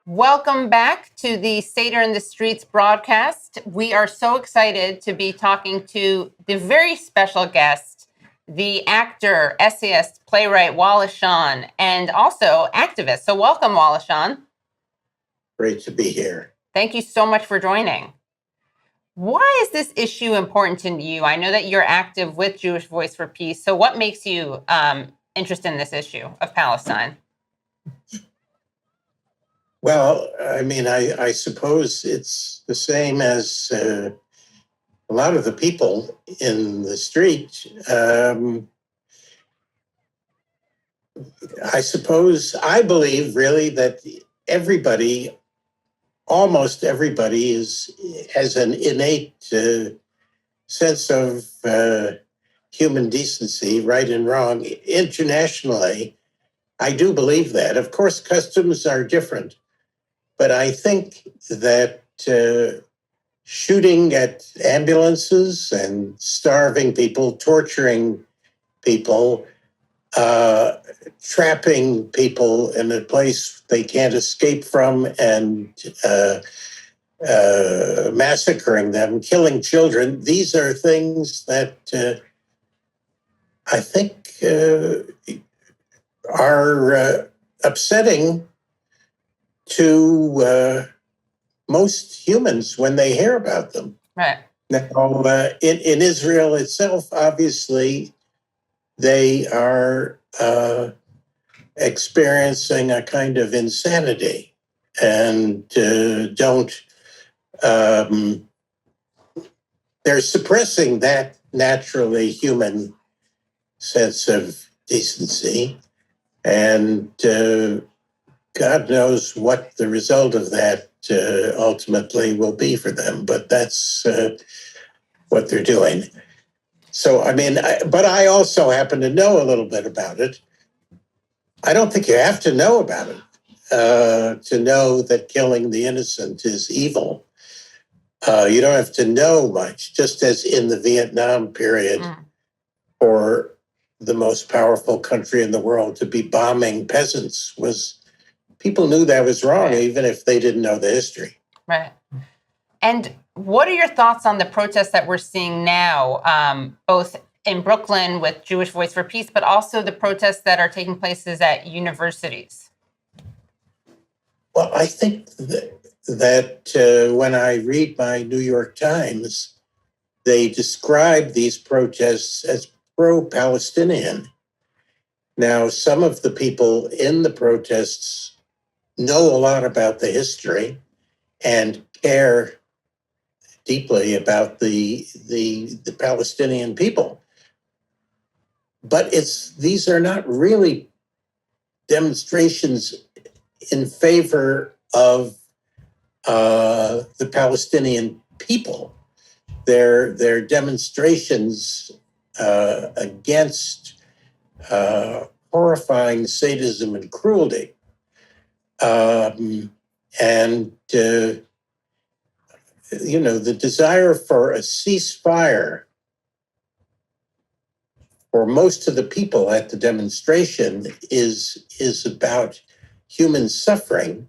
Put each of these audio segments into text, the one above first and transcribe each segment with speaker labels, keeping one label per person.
Speaker 1: Welcome back to the Seder in the Streets broadcast. We are so excited to be talking to the very special guest, the actor, essayist, playwright Wallace Shawn, and also activist. So welcome, Wallace Shawn.
Speaker 2: Great to be here.
Speaker 1: Thank you so much for joining. Why is this issue important to you? I know that you're active with Jewish Voice for Peace. So what makes you interested in this issue of Palestine?
Speaker 2: Well, I mean, I suppose it's the same as a lot of the people in the street. I believe really that almost everybody has an innate sense of human decency, right and wrong. Internationally, I do believe that. Of course, customs are different, but I think that shooting at ambulances and starving people, torturing people, trapping people in a place they can't escape from and massacring them, killing children. These are things that I think are upsetting to most humans when they hear about them.
Speaker 1: Right.
Speaker 2: Now, in Israel itself, obviously, they are experiencing a kind of insanity and they're suppressing that naturally human sense of decency. And God knows what the result of that ultimately will be for them, but that's what they're doing. So, I mean, but I also happen to know a little bit about it. I don't think you have to know about it to know that killing the innocent is evil. You don't have to know much, just as in the Vietnam period, for the most powerful country in the world to be bombing peasants people knew that was wrong, right, even if they didn't know the history.
Speaker 1: Right. And what are your thoughts on the protests that we're seeing now, both in Brooklyn with Jewish Voice for Peace, but also the protests that are taking places at universities?
Speaker 2: Well, I think that when I read my New York Times, they describe these protests as pro-Palestinian. Now, some of the people in the protests know a lot about the history and care deeply about the Palestinian people. But these are not really demonstrations in favor of the Palestinian people. They're demonstrations against horrifying sadism and cruelty. The desire for a ceasefire for most of the people at the demonstration is about human suffering,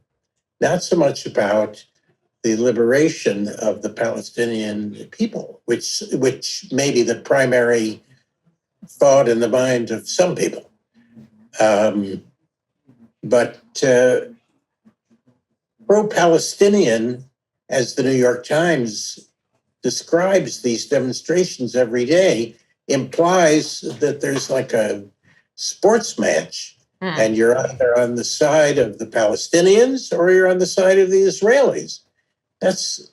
Speaker 2: not so much about the liberation of the Palestinian people, which may be the primary thought in the mind of some people. But pro-Palestinian, as the New York Times describes these demonstrations every day, implies that there's like a sports match, and you're either on the side of the Palestinians or you're on the side of the Israelis. That's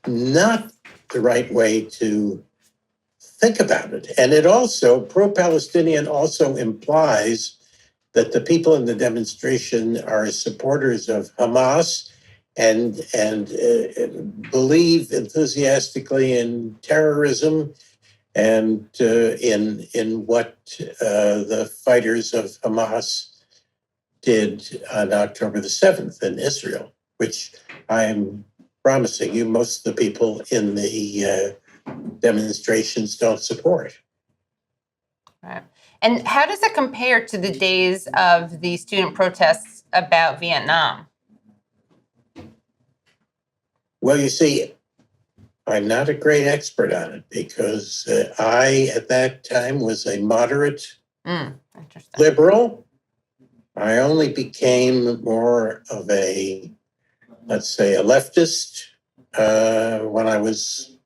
Speaker 2: not the right way to think about it. And it also, pro-Palestinian also implies that the people in the demonstration are supporters of Hamas and believe enthusiastically in terrorism and in what the fighters of Hamas did on October the 7th in Israel, which I am promising you most of the people in the demonstrations don't support.
Speaker 1: Right. And how does it compare to the days of the student protests about Vietnam?
Speaker 2: Well, you see, I'm not a great expert on it because I, at that time, was a moderate liberal. I only became more of a, let's say, a leftist when I was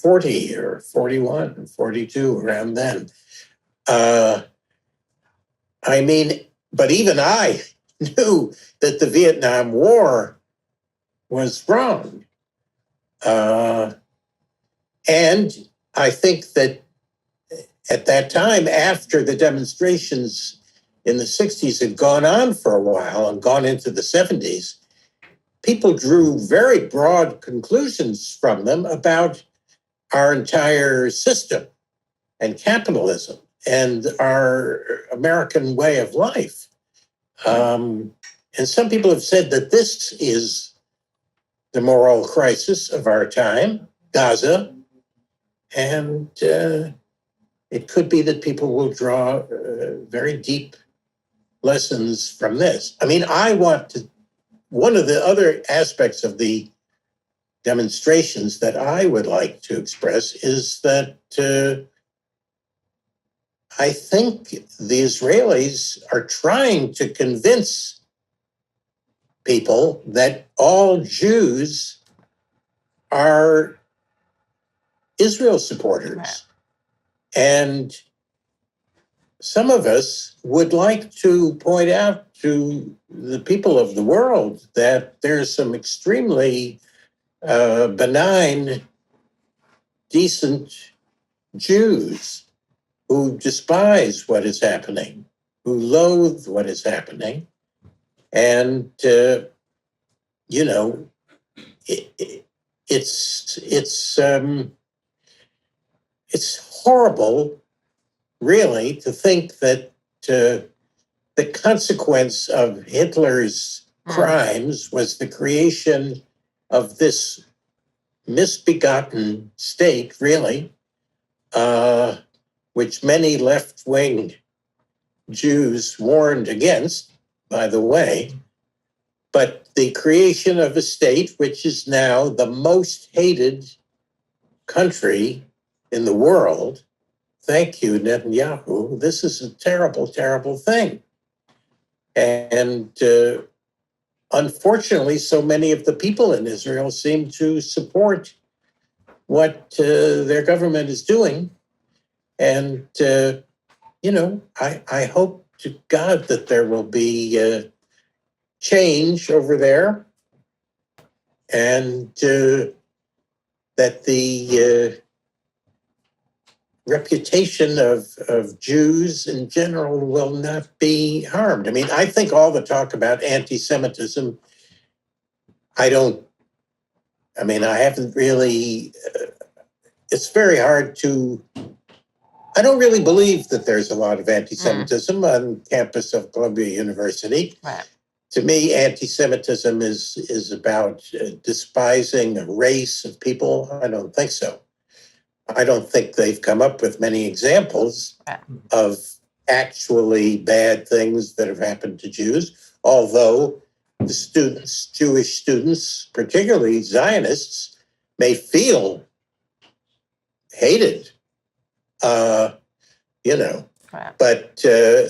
Speaker 2: 40 or 41, 42, around then. I mean, but even I knew that the Vietnam War was wrong. And I think that at that time, after the demonstrations in the 60s had gone on for a while and gone into the 70s, people drew very broad conclusions from them about our entire system and capitalism and our American way of life. And some people have said that this is the moral crisis of our time, Gaza, and it could be that people will draw very deep lessons from this. I mean, one of the other aspects of the demonstrations that I would like to express is that I think the Israelis are trying to convince people that all Jews are Israel supporters. And some of us would like to point out to the people of the world that there's some extremely benign, decent Jews who despise what is happening, who loathe what is happening. And, it's horrible, really, to think that the consequence of Hitler's crimes was the creation of this misbegotten state, really, which many left-wing Jews warned against, by the way, but the creation of a state which is now the most hated country in the world. Thank you, Netanyahu. This is a terrible, terrible thing. And unfortunately, so many of the people in Israel seem to support what their government is doing. And, I hope to God that there will be change over there and that the reputation of Jews in general will not be harmed. I mean, I think all the talk about anti-Semitism, I haven't really, it's very hard I don't really believe that there's a lot of anti-Semitism on campus of Columbia University.
Speaker 1: Right.
Speaker 2: To me, anti-Semitism is about despising a race of people. I don't think so. I don't think they've come up with many examples of actually bad things that have happened to Jews, although the students, Jewish students, particularly Zionists, may feel hated, but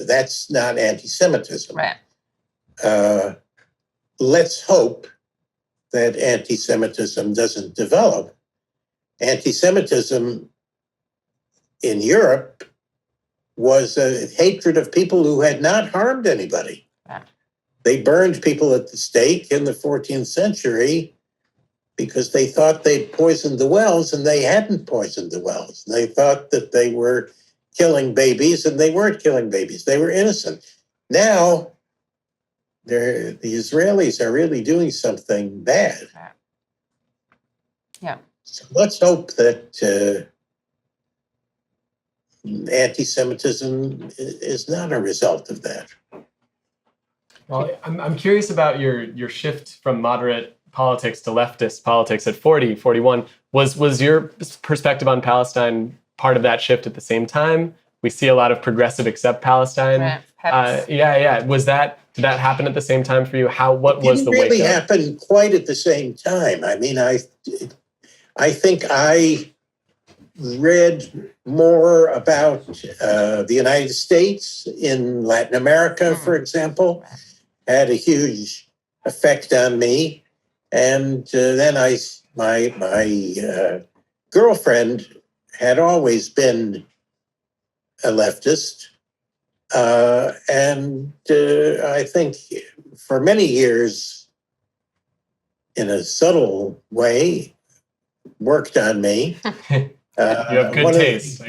Speaker 2: that's not anti-Semitism.
Speaker 1: Right.
Speaker 2: Let's hope that anti-Semitism doesn't develop. Anti-Semitism in Europe was a hatred of people who had not harmed anybody.
Speaker 1: Yeah.
Speaker 2: They burned people at the stake in the 14th century because they thought they'd poisoned the wells, and they hadn't poisoned the wells. They thought that they were killing babies, and they weren't killing babies. They were innocent. Now, the Israelis are really doing something bad.
Speaker 1: Yeah.
Speaker 2: So let's hope that anti-Semitism is not a result of that.
Speaker 3: Well, I'm curious about your shift from moderate politics to leftist politics at 40, 41. Was your perspective on Palestine part of that shift at the same time? we see a lot of progressive accept Palestine.
Speaker 1: Right.
Speaker 3: Did that happen at the same time for you? What was the
Speaker 2: wake up? It didn't really happen quite at the same time. I mean, I think I read more about the United States in Latin America, for example, had a huge effect on me. And then my girlfriend had always been a leftist. And I think for many years, in a subtle way, worked on me.
Speaker 3: You have good taste.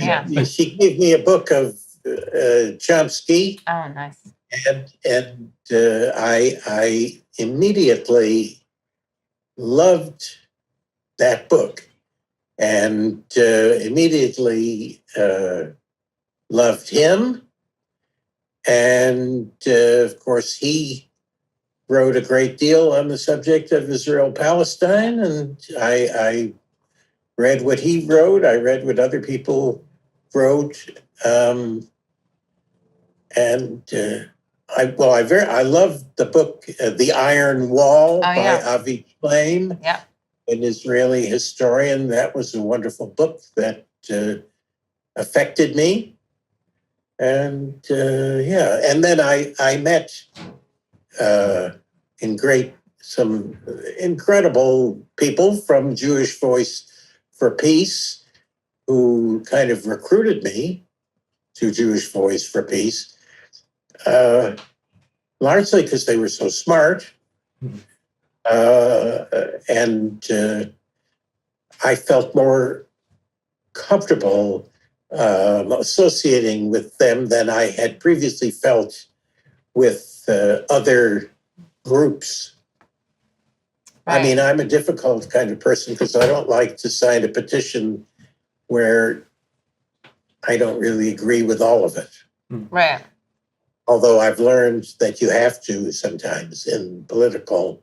Speaker 2: She gave me a book of Chomsky.
Speaker 1: Oh, nice.
Speaker 2: And I immediately loved that book and immediately loved him. And of course, he wrote a great deal on the subject of Israel-Palestine. And I read what he wrote. I read what other people wrote. I love the book, The Iron Wall by Avi Shlaim, an Israeli historian. That was a wonderful book that affected me. And and then I met some incredible people from Jewish Voice for Peace who kind of recruited me to Jewish Voice for Peace, largely because they were so smart. And I felt more comfortable associating with them than I had previously felt with other groups. Right. I mean, I'm a difficult kind of person because I don't like to sign a petition where I don't really agree with all of it.
Speaker 1: Right.
Speaker 2: Although I've learned that you have to sometimes in political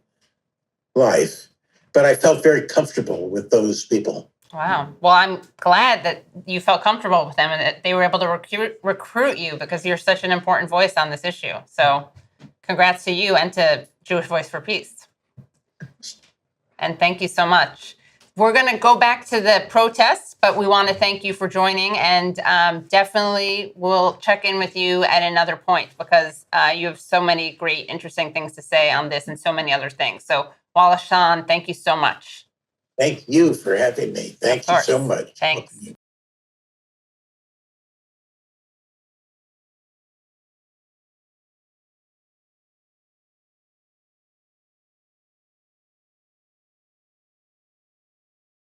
Speaker 2: life. But I felt very comfortable with those people.
Speaker 1: Wow. Well, I'm glad that you felt comfortable with them and that they were able to recruit you because you're such an important voice on this issue. So congrats to you and to Jewish Voice for Peace. And thank you so much. We're going to go back to the protests, but we want to thank you for joining, and definitely we'll check in with you at another point because you have so many great, interesting things to say on this and so many other things. So Wallace Shawn, thank you so much.
Speaker 2: Thank you for having me. Thank you so much.
Speaker 1: Thanks.